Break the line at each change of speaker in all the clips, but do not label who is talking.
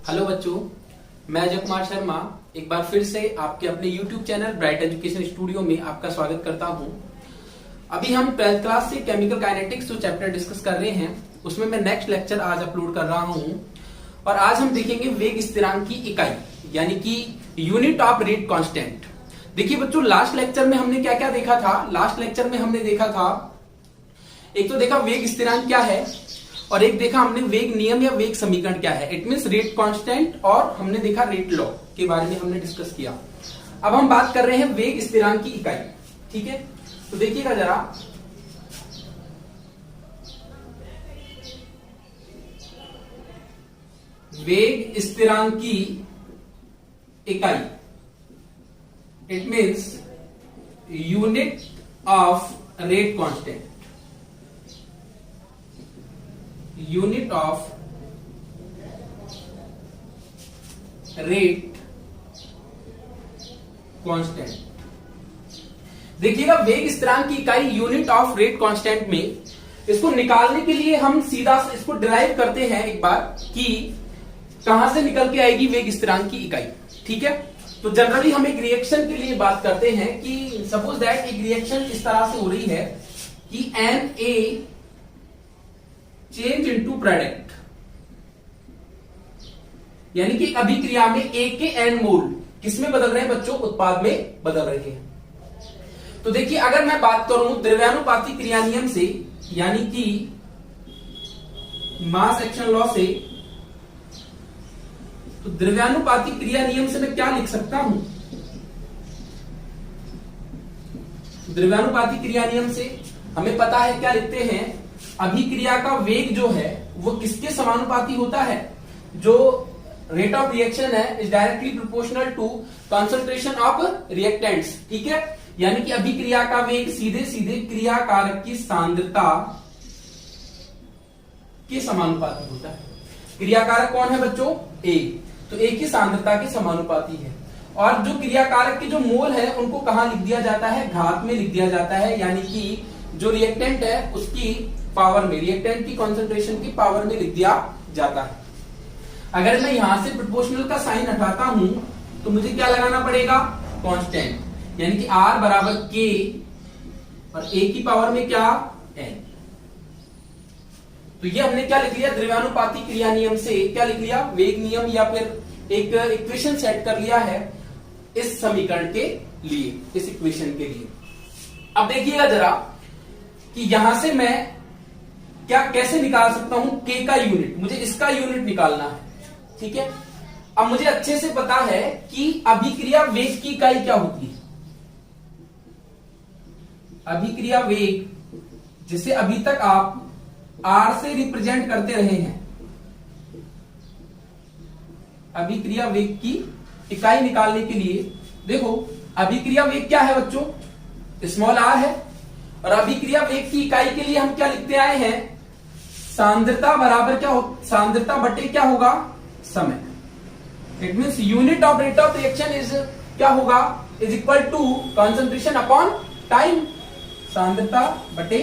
Hello बच्चों, मैं अजय कुमार शर्मा एक बार फिर से आपके अपने YouTube channel bright education studio में आपका स्वागत करता हूं। अभी हम 12th क्लास से केमिकल काइनेटिक्स जो चैप्टर डिस्कस कर रहे हैं उसमें मैं नेक्स्ट लेक्चर आज अपलोड कर रहा हूं और आज हम देखेंगे वेग स्थिरांक की इकाई यानी कि यूनिट ऑफ रेट कांस्टेंट। देखिए बच्चों, लास्ट लेक्चर में हमने क्या क्या देखा था। लास्ट लेक्चर में हमने देखा था, एक तो देखा वेग स्थिरांक क्या है और एक देखा हमने वेग नियम या वेग समीकरण क्या है। इट मींस रेट कांस्टेंट और हमने देखा रेट लॉ के बारे में हमने डिस्कस किया। अब हम बात कर रहे हैं वेग स्थिरांक की इकाई। ठीक है, तो देखिएगा जरा, वेग स्थिरांक की इकाई it means unit of rate constant, unit of rate constant. देखिएगा, वेग स्थिरांक की इकाई यूनिट ऑफ रेट कांस्टेंट में इसको निकालने के लिए हम सीधा इसको डिराइव करते हैं एक बार कि कहां से निकल के आएगी वेग स्थिरांक की इकाई। ठीक है, तो जनरली हम एक रिएक्शन के लिए बात करते हैं कि सपोज दैट एक रिएक्शन इस तरह से हो रही है कि Na चेंज इनटू प्रोडक्ट, यानी कि अभिक्रिया में A के N मोल किसमें बदल रहे हैं बच्चों? उत्पाद में बदल रहे हैं। तो देखिए, अगर मैं बात करूं द्रव्यानुपाती क्रिया नियम से यानी कि मास एक्शन लॉ से, तो द्रव्यानुपाती क्रिया नियम से मैं क्या लिख सकता हूं? द्रव्यानुपाती क्रिया नियम से हमें पता है, क्या लिखते हैं? अभिक्रिया का वेग जो है वो किसके समानुपाती होता है? जो रेट ऑफ रिएक्शन है is directly proportional to concentration of reactants. ठीक है, यानी कि अभिक्रिया का वेग सीधे सीधे क्रिया कारक की सांद्रता के समानुपाती होता है। क्रिया कारक कौन है बच्चों? A, तो A की सांद्रता के समानुपाती है। और जो क्रिया कारक के जो मोल है उनको कहां लिख दिया जाता है? घात में लिख दिया जाता है, यानी कि जो रिएक्टेंट है उसकी पावर में, रिएक्टेंट की कंसंट्रेशन की पावर में लिख दिया जाता है। अगर मैं यहां से प्रोपोर्शनल का साइन हटाता हूं तो मुझे क्या लगाना पड़ेगा? कांस्टेंट, यानी कि R बराबर K और A की पावर में क्या? N। तो ये हमने क्या लिख लिया? द्रव्यानुपाती क्रिया नियम से क्या लिख लिया? वेग नियम या फिर एक इक्वेशन सेट कर लिया है इस समीकरण के लिए, इस इक्वेशन के लिए। अब देखिएगा जरा कि यहां से मैं क्या कैसे निकाल सकता हूं K का यूनिट। मुझे इसका यूनिट निकालना है। ठीक है, अब मुझे अच्छे से पता है कि अभिक्रिया वेग की इकाई क्या होती है। अभिक्रिया वेग, जिसे अभी तक आप R से रिप्रेजेंट करते रहे हैं, अभिक्रिया वेग की इकाई निकालने के लिए देखो, अभिक्रिया वेग क्या है बच्चों? स्मॉल r है। और अभिक्रिया वेग की इकाई के लिए हम क्या लिखते आए हैं? सांद्रता बराबर क्या हो? सांद्रता बटे क्या होगा? समय। It means unit of rate of reaction is क्या होगा? Is equal to concentration upon time. सांद्रता बटे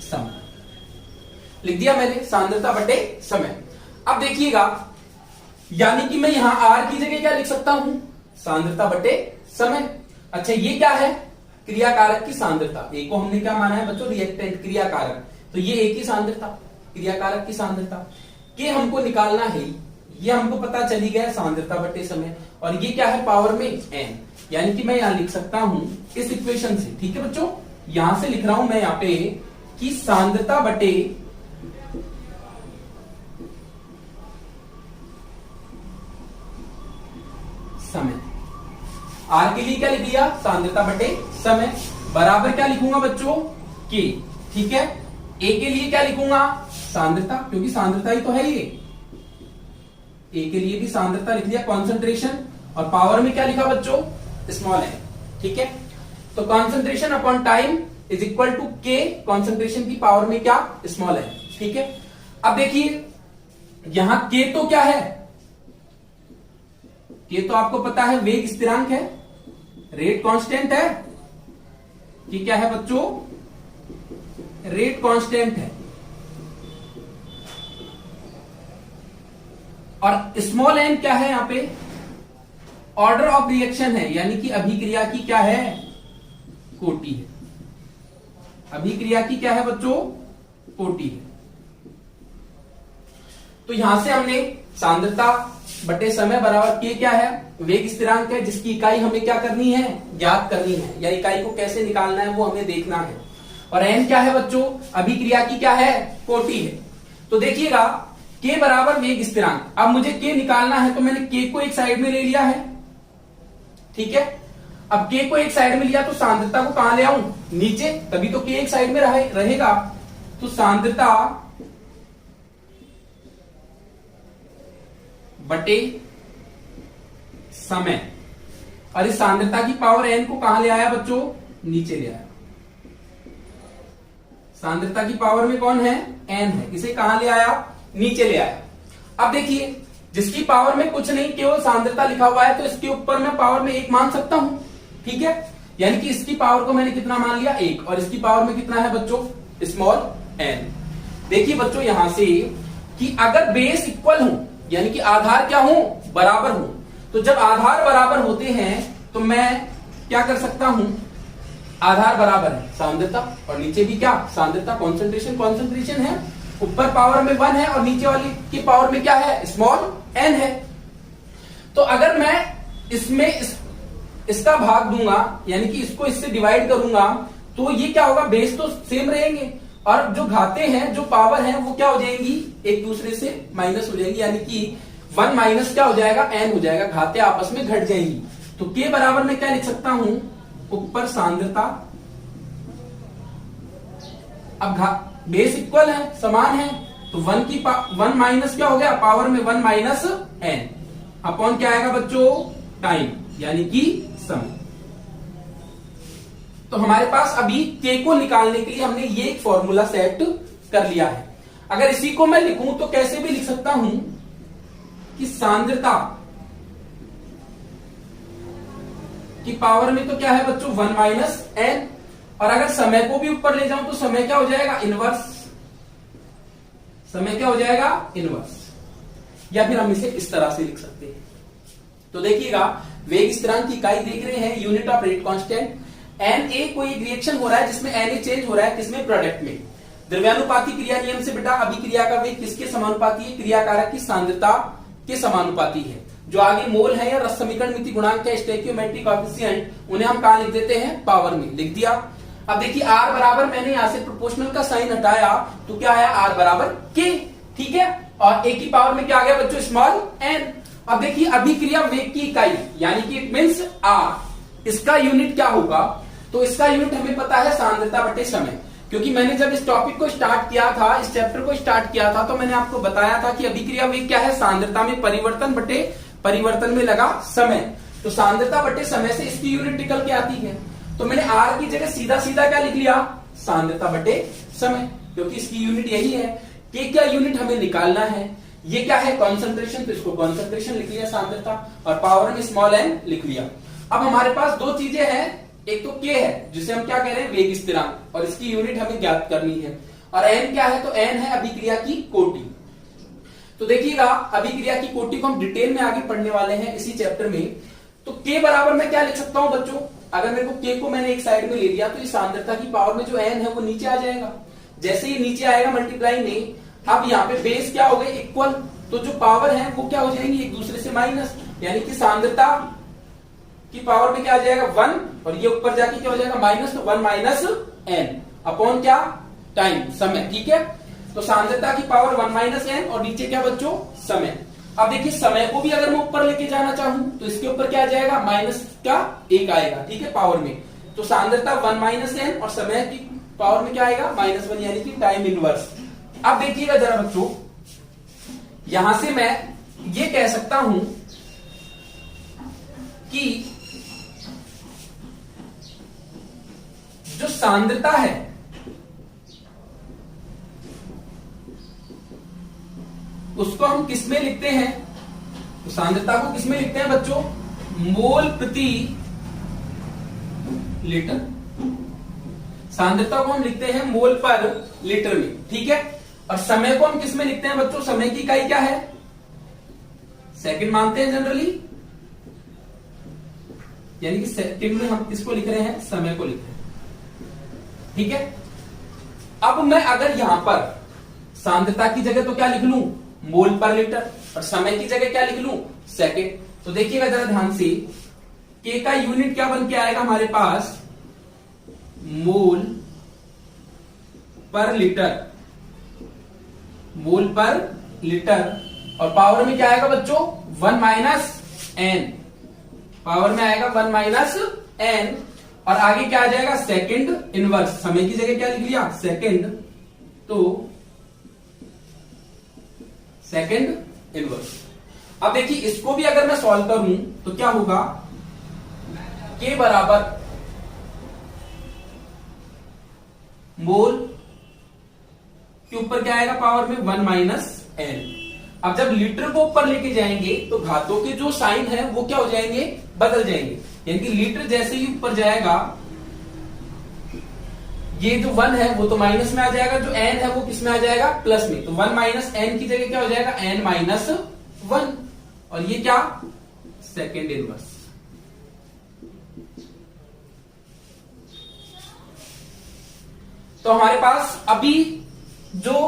समय लिख दिया मैंने, सांद्रता बटे समय। अब देखिएगा, यानी कि मैं यहां R की जगह क्या लिख सकता हूं? सांद्रता बटे समय। अच्छा, ये क्या है? क्रिया कारक की सांद्रता। A को हमने क्या माना है बच्चों? रिएक्टेंट, क्रिया कारक। तो ये A की सांद्रता, क्रिया कारक की सांद्रता के हमको निकालना है। ये हमको पता चली गया, सांद्रता बटे समय। और ये क्या है? पावर में N, यानी कि मैं यहां लिख सकता हूं इस इक्वेशन से। ठीक है बच्चों, यहां से लिख रहा हूं मैं यहां पे कि सांद्रता बटे समय। R के लिए क्या लिख लिया? सांद्रता बटे समय बराबर क्या लिखूंगा बच्चों? K। ठीक है, A के लिए क्या लिखूंगा? सांद्रता, क्योंकि सांद्रता ही तो है ये। A के लिए भी सांद्रता लिख लिया, कॉन्सेंट्रेशन, और पावर में क्या लिखा बच्चों? स्मॉल है। ठीक है, तो concentration upon time is equal to K, concentration की पावर में क्या? स्मॉल है। ठीक है, अब देखिए यहां K तो क्या है? K तो आपको पता है वेग स्थिरांक है, रेट कांस्टेंट है। कि क्या है बच्चों? रेट कांस्टेंट है। और स्मॉल n क्या है यहां पे, ऑर्डर ऑफ रिएक्शन है, यानी कि अभिक्रिया की क्या है, कोटि है। अभिक्रिया की क्या है बच्चों, कोटि है। तो यहां से हमने सांद्रता बटे समय बराबर के क्या है, वेग स्थिरांक है, जिसकी इकाई हमें क्या करनी है, ज्ञात करनी है, या इकाई को कैसे निकालना है वो हमें देखना है। और n क्या है बच्चों, अभिक्रिया की क्या है, कोटि है। तो देखिएगा k बराबर वेग स्थिरांक, अब मुझे k निकालना है तो मैंने k को एक साइड में ले लिया है, ठीक है। अब k को एक साइड में लिया तो सांद्रता को कहां ले आऊं, नीचे, तभी तो k एक साइड में रहेगा। तो सांद्रता बटे समय, और इस सांद्रता की पावर n को कहां ले आया बच्चों, नीचे ले आया। सांद्रता की पावर में कौन है, n है, इसे कहां ले आया, नीचे ले आया। अब देखिए जिसकी पावर में कुछ नहीं, केवल सांद्रता लिखा हुआ है, तो इसके ऊपर मैं पावर में 1 मान सकता हूं, ठीक है। यानी कि इसकी पावर को मैंने कितना मान लिया, 1, और इसकी पावर में कितना है बच्चों, स्मॉल n। देखिए बच्चों यहां से कि अगर बेस इक्वल हो, यानी कि आधार क्या हो, बराबर हो, तो जब आधार बराबर होते हैं तो मैं क्या कर सकता हूं, आधार बराबर है सांद्रता, और नीचे भी क्या, सांद्रता, कॉन्सेंट्रेशन है, ऊपर पावर में 1 है और नीचे वाली की पावर में क्या है, स्मॉल n है। तो अगर मैं इसमें इसका भाग दूंगा, यानी कि इसको इससे डिवाइड करूंगा, तो ये क्या होगा, बेस तो सेम रहेंगे, और जो घाते हैं, जो पावर है, वो क्या हो जाएंगी, एक दूसरे से माइनस हो जाएंगी, यानी कि 1 माइनस क्या हो जाएगा, n हो जाएगा, घाते आपस में घट जाएंगी। तो k बराबर में क्या लिख सकता हूं, ऊपर सांद्रता, अब बेस इक्वल है, समान है, तो 1 माइनस क्या हो गया, पावर में 1 माइनस n, अपॉन क्या आएगा बच्चों, टाइम, यानी कि समय। तो हमारे पास अभी k को निकालने के लिए हमने ये एक फॉर्मूला सेट कर लिया है। अगर इसी को मैं लिखूं तो कैसे भी लिख सकता हूं कि सांद्रता की पावर में तो क्या है बच्चों, 1 माइनस n, और अगर समय को भी ऊपर ले जाऊं तो समय क्या हो जाएगा, इनवर्स, समय क्या हो जाएगा, इनवर्स। या फिर हम इसे इस तरह से लिख सकते हैं। तो देखिएगा वेग स्थिरांक की इकाई देख रहे हैं, unit of rate constant. Na कोई एक रिएक्शन हो रहा है जिसमें Na चेंज हो रहा है, किसमें, प्रोडक्ट में। द्रव्यानुपाती क्रिया नियम से बेटा अभिक्रिया का वेग किसके समानुपाती है, क्रियाकारक की सांद्रता के समानुपाती है। जो आगे मोल है या रस समीकरण मिति गुणांक है, स्टोइकियोमेट्रिक कोएफिशिएंट, उन्हें हम कहां लिख देते हैं, पावर में लिख दिया। अब देखिए r बराबर, मैंने यहां से प्रोपोर्शनल का साइन हटाया तो क्या आया, r बराबर k, ठीक है, और a की पावर में क्या आ गया बच्चों, स्मॉल n। अब देखिए अभिक्रिया वेग की इकाई, यानी कि इट मींस r, इसका यूनिट क्या होगा, तो इसका यूनिट हमें पता है सांद्रता बटे समय, क्योंकि मैंने जब इस टॉपिक को स्टार्ट किया था, इस चैप्टर को स्टार्ट किया था, तो मैंने आपको बताया था कि अभिक्रिया वेग क्या है, सांद्रता में परिवर्तन बटे परिवर्तन में लगा समय। तो सांद्रता बटे समय से इसकी यूनिट निकल के आती है, तो मैंने r की जगह सीधा सीधा क्या लिख लिया, सांद्रता बटे समय, क्योंकि इसकी यूनिट यही है कि क्या यूनिट हमें निकालना है। ये क्या है, कॉन्सेंट्रेशन, तो इसको कॉन्सेंट्रेशन लिख लिया सांद्रता, और पावर में स्मॉल n लिख लिया। अब हमारे पास दो चीजें हैं, एक तो k है जिसे हम क्या कह रहे हैं, वेग स्थिरांक, और इसकी यूनिट हमें ज्ञात करनी है, और n क्या है, तो n है अभिक्रिया की कोटि। तो देखिएगा अभिक्रिया की कोटि को हम डिटेल में आगे पढ़ने वाले हैं इसी चैप्टर में। तो k बराबर मैं क्या लिख सकता हूं बच्चों, अगर मेरे को k को मैंने एक साइड में ले लिया तो इस सांद्रता की पावर में जो n है वो नीचे आ जाएगा। जैसे ही नीचे आएगा मल्टीप्लाई में, अब यहाँ पे बेस क्या हो गए, इक्वल, तो जो पावर है वो क्या हो जाएंगी, एक दूसरे से माइनस, यानी कि सांद्रता की पावर में क्या आ जाएगा, 1, और ये ऊपर जाके क्या हो जाएगा, माइनस, तो 1 माइनस n अपॉन क्या, टाइम, समय, ठीक है। तो सांद्रता की पावर 1 माइनस n, और नीचे क्या बच्चों, समय। अब देखिए समय को भी अगर मैं ऊपर लेके जाना चाहूं तो इसके ऊपर क्या आ जाएगा, माइनस का 1 आएगा, ठीक है, पावर में। तो सांद्रता 1 माइनस n, और समय की पावर में क्या आएगा, -1, यानी कि टाइम इनवर्स। अब देखिएगा जरा बच्चों, यहां से मैं ये कह सकता हूं कि जो सांद्रता है उसको हम किस में लिखते हैं, तो सांद्रता को किस में लिखते हैं बच्चों, मोल प्रति लीटर। सांद्रता को हम लिखते हैं मोल पर लीटर में, ठीक है। और समय को हम किस में लिखते हैं बच्चों, समय की इकाई क्या है, सेकंड मानते हैं जनरली, यानी कि सेकंड में हम किसको लिख रहे हैं, समय को लिख रहे हैं। ठीक है, अब मैं अगर यहां पर सांद्रता की जगह तो क्या लिख लूं, मोल पर लीटर, और समय की जगह क्या लिख लूं, सेकंड। तो देखिएगा जरा ध्यान से, के का यूनिट क्या बन के आएगा हमारे पास, मोल पर लीटर, मोल पर लीटर, और पावर में क्या आएगा बच्चों, 1 माइनस एन, पावर में आएगा 1 माइनस एन, और आगे क्या आ जाएगा, सेकंड इनवर्स, समय की जगह क्या लिख लिया, सेकंड, तो सेकंड इनवर्स। अब देखिए इसको भी अगर मैं सॉल्व करूं तो क्या होगा, के बराबर मोल के ऊपर क्या आएगा, पावर में 1 माइनस एन। अब जब लीटर को ऊपर लेके जाएंगे तो घातों के जो साइन है वो क्या हो जाएंगे, बदल जाएंगे, यानी कि लीटर जैसे ही ऊपर जाएगा ये जो 1 है वो तो माइनस में आ जाएगा, जो n है वो किस में आ जाएगा, प्लस में। तो 1 माइनस एन की जगह क्या हो जाएगा, n माइनस 1, और ये क्या, सेकेंड इनवर्स। तो हमारे पास अभी जो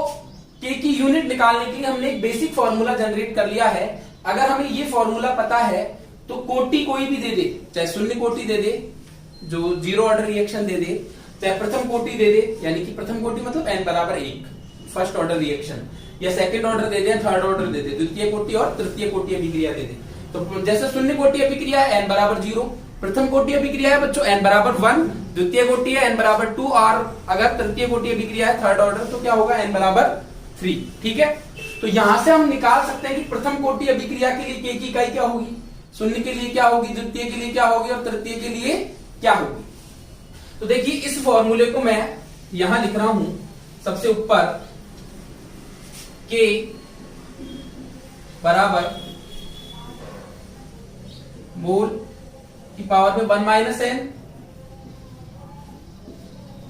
के की यूनिट निकालने के लिए हमने एक बेसिक फॉर्मूला जनरेट कर लिया है। अगर हमें ये फॉर्मूला पता है तो कोटि कोई भी दे दे, चाहे शून्य कोटि दे दे जो जीरो ऑर्डर रिएक्शन दे दे, चाहे प्रथम कोटि दे दे, यानी कि प्रथम कोटि मतलब n बराबर 1 फर्स्ट ऑर्डर रिएक्शन, या सेकंड ऑर्डर दे दे, थर्ड ऑर्डर दे दे, द्वितीय कोटि और तृतीय कोटि अभिक्रिया दे दे। तो जैसे शून्य कोटि अभिक्रिया है n बराबर 0, प्रथम कोटि अभिक्रिया है बच्चों n बराबर 1, द्वितीय कोटि है n बराबर 2, और अगर तृतीय कोटि अभिक्रिया है थर्ड ऑर्डर तो क्या होगा, n बराबर 3। ठीक है, तो यहां से हम निकाल सकते हैं कि प्रथम कोटि अभिक्रिया के लिए के की इकाई क्या होगी, शून्य के लिए क्या होगी, द्वितीय के लिए क्या होगी, और तृतीय के लिए क्या होगी। तो देखिए इस फॉर्मूले को मैं यहां लिख रहा हूं सबसे ऊपर, के बराबर मोल की पावर में 1 माइनस एन,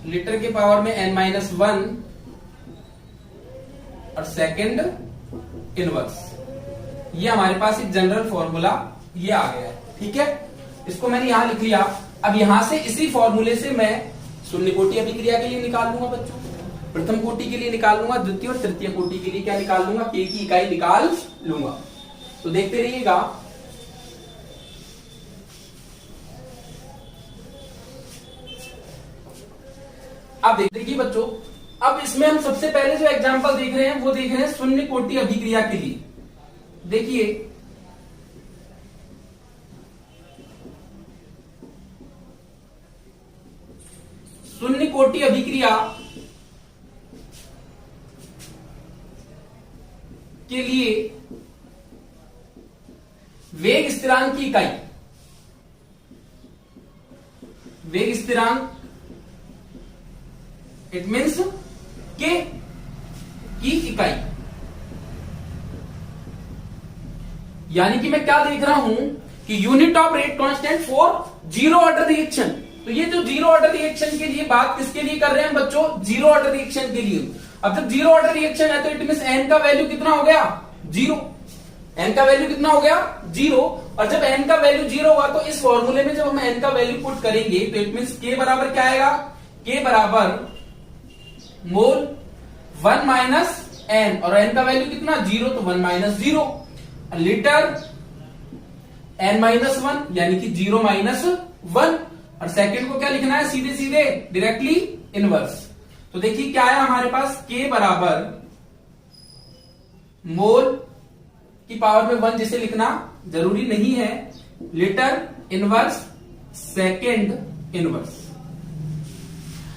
लीटर के पावर में n माइनस 1, और सेकंड इनवर्स। ये हमारे पास एक जनरल फॉर्मूला ये आ गया है। ठीक है, इसको मैंने यहां लिख लिया। अब यहां से इसी फॉर्मूले से मैं शून्य कोटि अभिक्रिया के लिए निकाल लूंगा बच्चों, प्रथम कोटि के लिए निकाल लूंगा, द्वितीय और तृतीय कोटि के लिए क्या निकाल लूंगा, के की इकाई निकाल लूंगा। तो देखते रहिएगा। अब देखिए बच्चों, अब इसमें हम सबसे पहले जो एग्जांपल देख रहे हैं वो देख रहे हैं शून्य कोटि अभिक्रिया के लिए। देखिए शून्य कोटि अभिक्रिया के लिए वेग स्थिरांक की इकाई, वेग स्थिरांक इट मीन्स के की इकाई, यानी कि मैं क्या देख रहा हूं कि unit of rate constant for zero order reaction. तो ये जो जीरो ऑर्डर रिएक्शन के लिए बात किसके लिए कर रहे हैं बच्चों, जीरो ऑर्डर रिएक्शन के लिए। अब जब जीरो ऑर्डर रिएक्शन है तो इट मीन्स एन का वैल्यू कितना हो गया, जीरो। एन का वैल्यू कितना हो गया, जीरो। और जब एन का वैल्यू जीरो हुआ तो इस फॉर्मूले में जब हम एन का वैल्यू पुट करेंगे तो इट मीन्स के बराबर क्या आएगा, के बराबर मोल 1 माइनस एन, और एन का वैल्यू कितना, जीरो, तो 1 माइनस 0, लीटर n माइनस 1 यानी कि 0 माइनस 1, और सेकंड को क्या लिखना है, सीधे सीधे डायरेक्टली इनवर्स। तो देखिए क्या है हमारे पास, के बराबर मोल की पावर में 1 जिसे लिखना जरूरी नहीं है, लीटर इनवर्स सेकंड इनवर्स।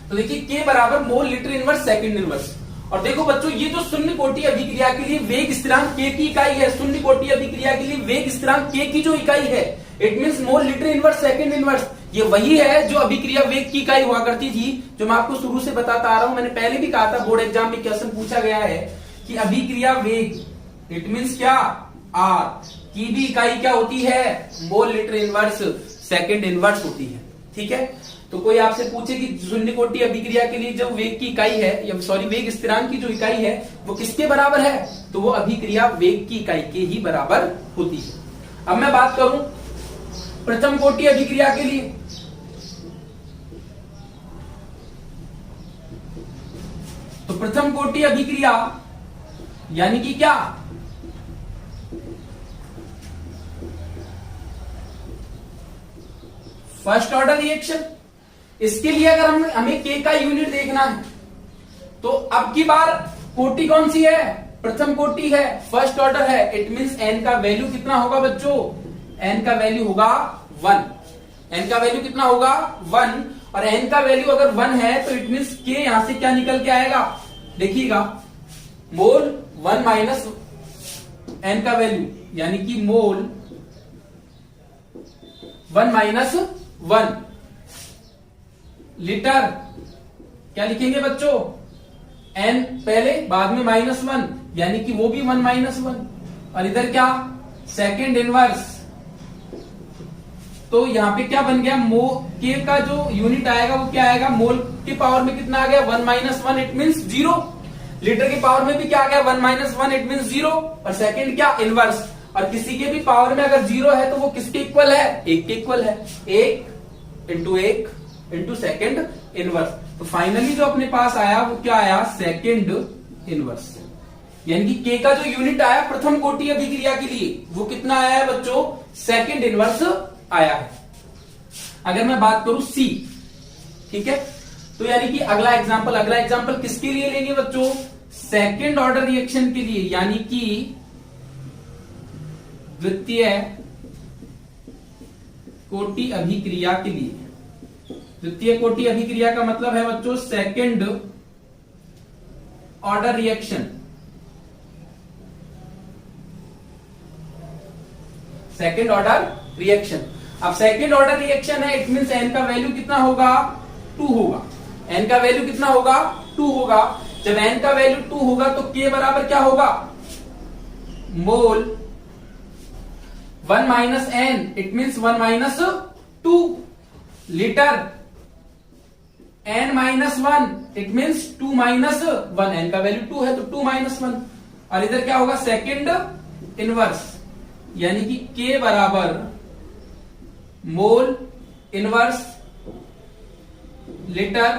तो देखिए के बराबर mole litre inverse second inverse. और देखो बच्चों, ये जो शून्य कोटि अभिक्रिया के लिए वेग स्थिरांक के की इकाई है, शून्य कोटि अभिक्रिया के लिए वेग स्थिरांक के की जो इकाई है it means mole litre inverse second inverse, ये वही है जो अभिक्रिया वेग की इकाई हुआ करती थी, जो मैं आपको शुरू से बताता आ रहा हूं। मैंने पहले भी कहा था, बोर्ड एग्जाम में क्वेश्चन पूछा गया है कि अभिक्रिया वेग इट मींस क्या, आर की भी इकाई क्या होती है, mole litre inverse second inverse होती है। ठीक है, तो कोई आपसे पूछे कि शून्य कोटि अभिक्रिया के लिए जो वेग की इकाई है, या सॉरी वेग स्थिरांक की जो इकाई है वो किसके बराबर है, तो वो अभिक्रिया वेग की इकाई के ही बराबर होती है। अब मैं बात करूं प्रथम कोटि अभिक्रिया के लिए, तो प्रथम कोटि अभिक्रिया यानी कि क्या, फर्स्ट ऑर्डर रिएक्शन। इसके लिए अगर हमें के का यूनिट देखना है तो अब की बार कोटि कौन सी है, प्रथम कोटि है, फर्स्ट ऑर्डर है। इट मींस एन का वैल्यू कितना होगा बच्चों, एन का वैल्यू होगा 1। एन का वैल्यू कितना होगा 1, और एन का वैल्यू अगर 1 है तो इट मींस के यहां से क्या निकल के आएगा, देखिएगा मोल 1 माइनस एन का वैल्यू, यानी कि मोल 1 माइनस 1 लीटर, क्या लिखेंगे बच्चों, एन पहले बाद में -1, यानी कि वो भी 1 माइनस 1, और इधर क्या सेकेंड इनवर्स। तो यहां पे क्या बन गया, के का जो यूनिट आएगा वो क्या आएगा, मोल की पावर में कितना आ गया 1 माइनस 1, इट मीन्स 0। लीटर की पावर में भी क्या आ गया 1 माइनस 1, इट मीन्स 0, और सेकेंड क्या इनवर्स। और किसी के भी पावर में अगर 0 है तो वो किसके इक्वल है, 1 के इक्वल है, 1 इंटू 1 इंटू सेकेंड इनवर्स। तो फाइनली जो अपने पास आया वो क्या आया, सेकेंड इनवर्स, यानी कि के का जो यूनिट आया प्रथम कोटि अभिक्रिया के लिए वो कितना आया है बच्चों, सेकेंड इनवर्स आया है। अगर मैं बात करूं सी, ठीक है, तो यानी कि अगला एग्जांपल किसके लिए लेंगे बच्चों, सेकेंड ऑर्डर रिएक्शन के लिए, यानी कि द्वितीय कोटि अभिक्रिया के लिए। द्वितीय कोटि अभिक्रिया का मतलब है बच्चों second order reaction. Second order reaction, अब सेकेंड ऑर्डर रिएक्शन है, इट मींस एन का वैल्यू कितना होगा, 2 होगा। एन का वैल्यू कितना होगा, 2 होगा। जब एन का वैल्यू 2 होगा तो के बराबर क्या होगा, mole 1 minus n, it means 1 minus 2 litre, n minus 1, it means 2 minus 1, n का वैल्यू 2 है तो 2 माइनस 1, और इधर क्या होगा सेकेंड इनवर्स, यानी कि के बराबर मोल इनवर्स लीटर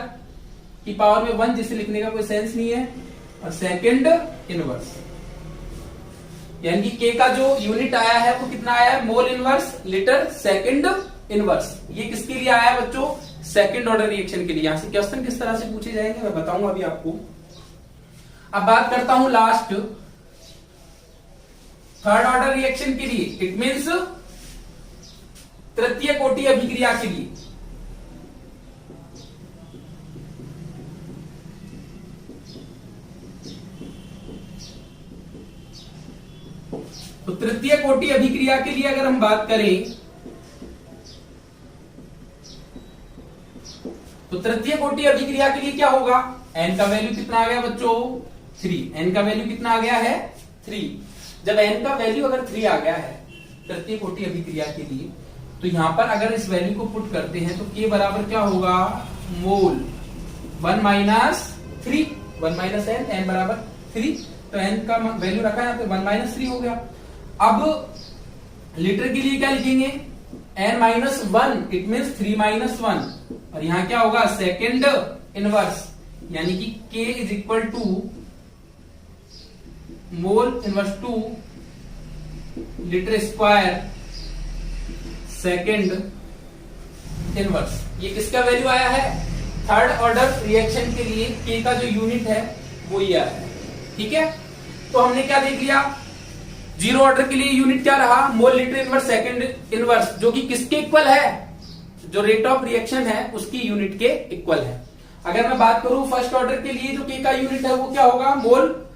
की पावर में 1, जिसे लिखने का कोई सेंस नहीं है, और सेकेंड इनवर्स, यानी कि के का जो यूनिट आया है वो कितना आया है, mole inverse litre second inverse. ये किसके लिए आया है बच्चों, सेकेंड ऑर्डर रिएक्शन के लिए। यहां से क्वेश्चन किस तरह से पूछे जाएंगे मैं बताऊंगा अभी आपको। अब बात करता हूं लास्ट थर्ड ऑर्डर रिएक्शन के लिए, इट मींस तृतीय कोटि अभिक्रिया के लिए। तो तृतीय कोटि अभिक्रिया के लिए अगर हम बात करें तो तृतीय कोटि अभिक्रिया के लिए क्या होगा, एन का वैल्यू कितना आ गया बच्चों 3, एन का वैल्यू कितना आ गया है 3। जब एन का वैल्यू अगर 3 आ गया है तृतीय कोटि अभिक्रिया के लिए, तो यहां पर अगर इस वैल्यू को पुट करते हैं तो के बराबर क्या होगा, मोल 1 माइनस 3, 1 माइनस एन बराबर 3, तो एन का वैल्यू रखा है तो 1 माइनस 3 हो गया। अब लीटर के लिए क्या लिखेंगे, n minus 1, it means 3 minus 1, और यहां क्या होगा सेकेंड इनवर्स, यानी कि K is equal to mole inverse 2 litre square second inverse. ये किसका वैल्यू आया है, थर्ड ऑर्डर रिएक्शन के लिए के का जो यूनिट है वो ये आया है, ठीक है। तो हमने क्या देख लिया, जीरो ऑर्डर के लिए यूनिट क्या रहा, mole litre inverse second inverse, जो कि किसके इक्वल है, जो रेट ऑफ रिएक्शन है उसकी यूनिट के इक्वल है। अगर मैं बात करूं फर्स्ट ऑर्डर के लिए जो के का यूनिट है वो क्या होगा, मोल,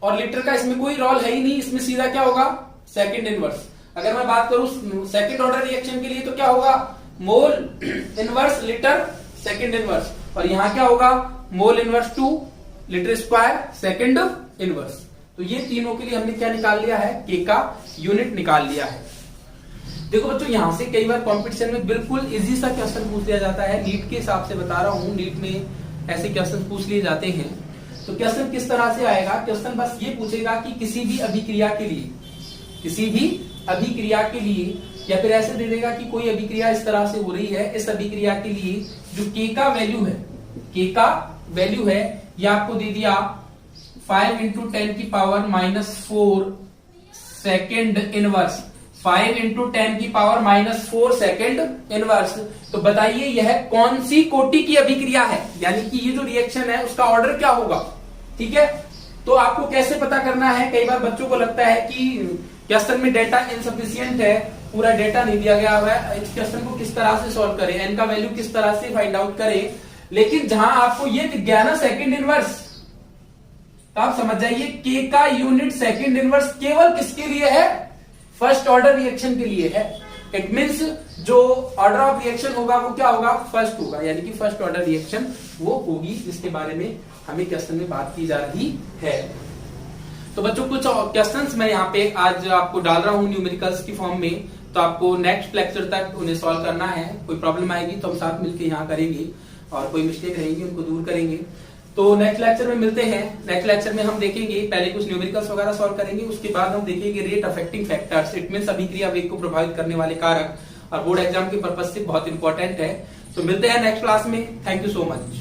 और लीटर का इसमें कोई रोल है ही नहीं, इसमें सीधा क्या होगा सेकेंड इनवर्स। अगर मैं बात करूं सेकेंड ऑर्डर रिएक्शन के लिए तो क्या होगा, mole inverse litre second inverse, और यहां क्या होगा मोल inverse 2 litre square second inverse. तो ये तीनों के लिए हमने क्या निकाल लिया है, के का यूनिट निकाल लिया है। देखो बच्चों, यहाँ से कई बार कंपटीशन में बिल्कुल इजी सा क्वेश्चन पूछ लिया जाता है। नीट के हिसाब से बता रहा हूँ, नीट में ऐसे क्वेश्चन पूछ लिए जाते हैं। तो क्वेश्चन किस तरह से आएगा? क्वेश्चन बस ये पूछेगा कि किसी भी अभिक्रिया के लिए, किसी भी अभिक्रिया के लिए, या फिर ऐसे दे देगा कि कोई अभिक्रिया इस तरह से हो रही है, इस अभिक्रिया के लिए जो K का वैल्यू है, K का वैल्यू है, ये आपको दे दिया 5 इंटू 10 की पावर -4 सेकेंड इनवर्स, 5 इंटू 10 की पावर -4 सेकेंड इनवर्स। तो बताइए यह कौन सी कोटि की अभिक्रिया है, यानी कि ये जो रिएक्शन है उसका ऑर्डर क्या होगा। ठीक है, तो आपको कैसे पता करना है? कई बार बच्चों को लगता है कि क्वेश्चन में डेटा इनसफिशिएंट है, पूरा डेटा नहीं दिया गया हुआ है, इस क्वेश्चन को किस तरह से सॉल्व करें, एन का वैल्यू किस तरह से फाइंड आउट करें। लेकिन जहां आपको ये दिख गया ना सेकेंड इनवर्स, तो आप समझ जाइए के का यूनिट सेकेंड इनवर्स केवल किसके लिए है? फर्स्ट ऑर्डर रिएक्शन के लिए है। इट मीन्स जो ऑर्डर ऑफ रिएक्शन होगा वो क्या होगा? फर्स्ट होगा, यानी कि फर्स्ट ऑर्डर रिएक्शन वो होगी, जिसके बारे में हमें क्वेश्चन में बात की जा रही है। तो बच्चों कुछ क्वेश्चंस मैं यहाँ पे आज आपको डाल रहा हूँ न्यूमेरिकल्स की फॉर्म में, तो आपको नेक्स्ट लेक्चर तक उन्हें सॉल्व करना है। कोई प्रॉब्लम आएगी तो हम साथ मिलकर यहाँ करेंगे, और कोई मिस्टेक रहेगी उनको दूर करेंगे। तो नेक्स्ट लेक्चर में मिलते हैं। नेक्स्ट लेक्चर में हम देखेंगे, पहले कुछ न्यूमेरिकल्स वगैरह सॉल्व करेंगे, उसके बाद हम देखेंगे rate affecting factors, it means अभिक्रिया वेग को प्रभावित करने वाले कारक, और बोर्ड एग्जाम के पर्पज से बहुत इंपॉर्टेंट है। तो मिलते हैं नेक्स्ट क्लास में। Thank you so much.